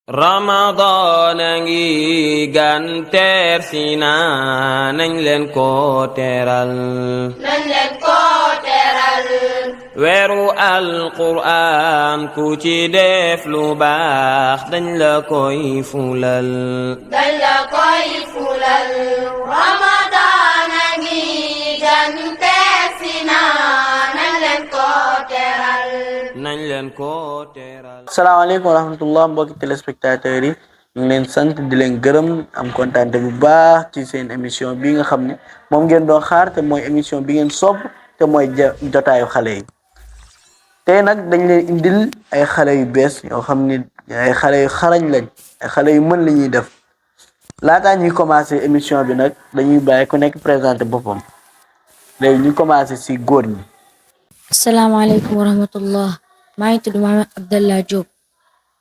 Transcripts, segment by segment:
Ramadan a ngi gan teer si na nañ leen ko teeral nañ leen ko teeral weeru alquraan ku ci def lu baax dañ la koy fulal Ramadan a ngi gan teer si na nañ leen ko teeral asalaamaaleykum wa rahmatullah mbokki téléspectateurs yi ñu ngi leen sant di leen gërëm am kontaante bu baax ci seen émission bi nga xam ne moom ngeen doon xaar te mooy émission bi ngeen sopp te mooy jotaayu xale yi tey nag dañ leen indil ay xale yu bees yoo xam ni ay xale yu xarañ lañ ay xale yu mën li ñuy def laataa ñuy commencé émission bi nag dañuy bàyyi ku nekk présenté boppam léegi ñu commencé si góor ñi. Asalaamaaleykum wa rahmatullah maa ngi tudd Mohamed Abdallah Diop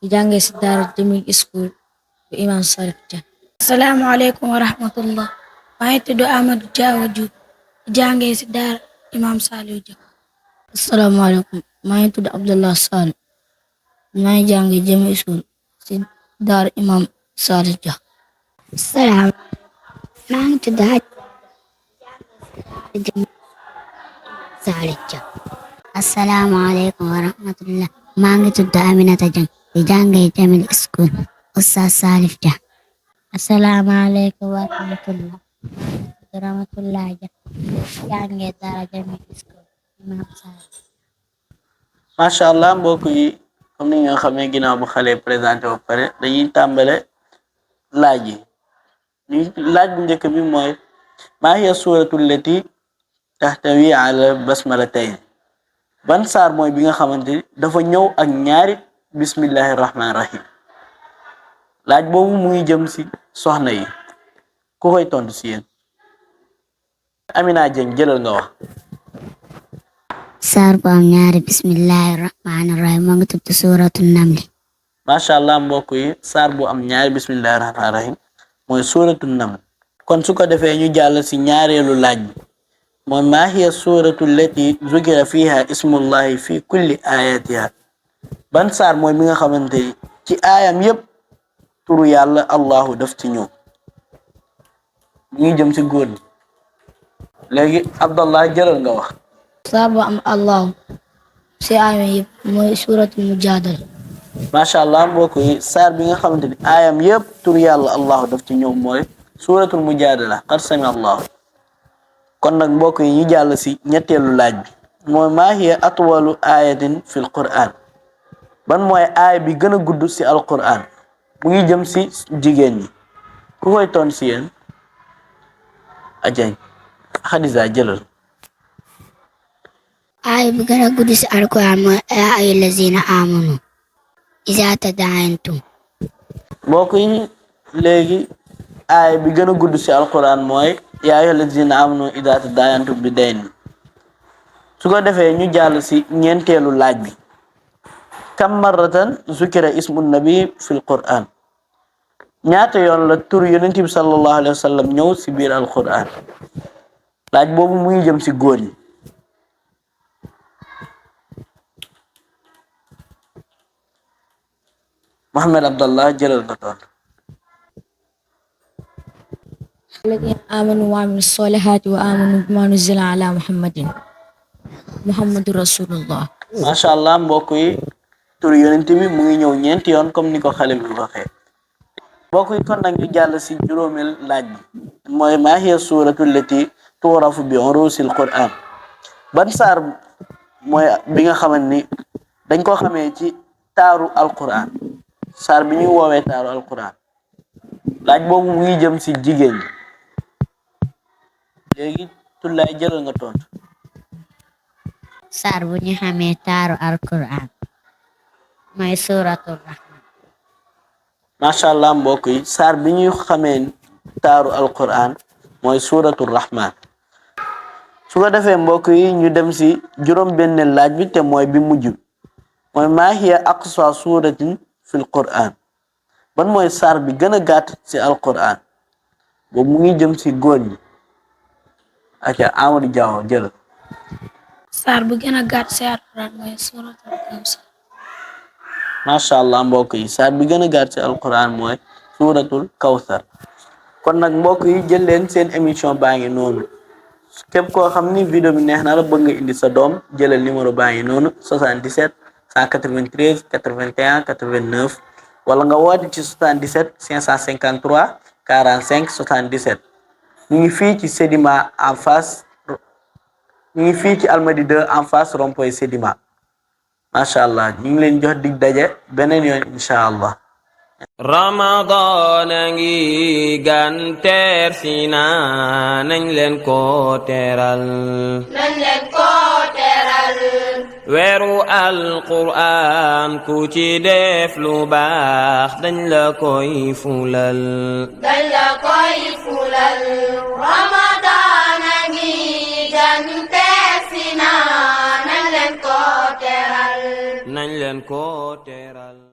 di jàngee si daara Jamil School bu Imam Salif Dia. Asalaamaaleykum wa rahmatullah maa ngi tudd Amadou Diawa Diop di jàngee si daara Imam Salif Dia. Asalaamaaleykum maa ngi tudd Abdallah Sall maa ngi jàngee Jamil School si daara Imam Salif Dia. Salaam maa ngi tudd Salif Dia. Asalaamaaleykum wa rahmatullah maa ngi tudd Aminata Jang di jàngee Jamil School Oustaz Salif Dia. Asalaamaaleykum wa rahmatullah Dia jàngee daara Jamil School Imam Salif. macha allah mbokk yi comme ni nga xamee ginnaaw bu xale présenté ba pare dañuy tàmbale laaj yi laaj bu njëkk bi mooy maa hiya suuratul lati tahtawi ala basmalatayn ban saar mooy bi nga xamante ni dafa ñëw ak ñaari bismillahi rahmaani rahim laaj boobu mu ngi jëm si soxna yi ku koy tontu si yéen. Amina Dieng jëlal nga wax. saar bu am ñaari bismillahi rahmaani rahim moo ngi tudd suuratul namli. macha allah mbokk yi saar bu am ñaari bismillahi rahmaani rahim mooy suuratul naml. kon su ko defee ñu jàll si ñaareelu laaj bi mooy maa hiya suuratu lati zukira fiha ismullahi fi kulli ayatiha ban saar mooy bi nga xamante ni ci aayam yépp turu yàlla allahu daf ci ñëw mu ngi jëm si góor ñi léegi Abdallah jëlal nga wax. saar bu am allahu si aayam yëpp mooy suuratul mujaadala. macha allah mbokk yi saar bi nga xamante ni aayam yépp turu yàlla allahu daf ci ñëw mooy suuratul mujaadala qad sami allahu. kon nag mbokk yi ñu jàll si ñetteelu laaj bi mooy maa hiya atwalu ayatin fil quran ban mooy aaya bi gën a gudd si alquran mu ngi jëm si jigéen ñi ku koy toon si yéen ajañ Xadisa jëlal. aaya bi gën a gudd si alquran mooy yaa ayyuhal lazina amanu izaa tadaayantum. mbokk yi léegi aaya bi gën a gudd si alquran mooy yaa ayyuhal lazina amanu izaa tadaayantum bi dayn. su ko defee ñu jàll si ñeenteelu laaj bi kam marratan zukira ismu nabi fil quran ñaata yoon la tur yonent bi sallallahu alayhi wa sallam ñëw si biir alquran laaj boobu mu ngi jëm si góor ñi. Mohamed Abdallah jëlal nga toon. الذين آمنوا وعملوا الصالحات وآمنوا بما نزل على محمد رسول الله. macha allah mbokk yi tur yonent bi mu ngi ñëw ñeenti yoon comme ni ko xale bi waxee. mbokk yi kon nag ñu jàll si juróomeel laaj bi mooy maa hiya suuratul lati tu'rafu bi uruusil Qur'an ban saar mooy bi nga xamante ni dañ ko xamee ci taaru alquran saar bi ñuy woowee taaru alquran laaj boobu mu ngi jëm si jigéen ñi léegi Tullaay jëlal nga tontu. saar bu ñu xamee taaru alquran mooy suuratul rahman. macha allah mbokk yi saar bi ñuy xamee taaru alquran mooy suuratul rahman. su ko defee mbokk yi ñu dem si juróom benn laaj bi te mooy bi mujj mooy maa hiya aqsa suuratin fil quran ban mooy saar bi gën a gàtt si alquran boobu mu ngi jëm si góor ñi aca Amadou Diaw jël. saar bu gën a gàtt si alquran mooy suuratul Kawsar. macha allah mbokk yi saar bi gën a gàtt ci alquran mooy suuratul kawsar kon nag mbokk yi jël leen seen émission baa ngi noonu képp koo xam ni vidéo bi neex na la bëgg nga indi sa doom jëlal numéro baa ngi noonu 77 193 81 89 wala nga woote ci 77 553 45 77 ñu ngi fii ci Sedima en face ñu ngi fii ci Almadi 2 en face rond-point Sedima macha allah ñu ngi leen jox dig daje beneen yoon incha allah. Ramadan a ngi gan teer si na nañ leen ko teral. nañ leen ko teral. weeru alqur'an ku ci def lu baax dañ la koy fulal. dañ la koy fulal. Ramadan a ngi gan teer si na nañ leen ko teral. nañ leen ko teral.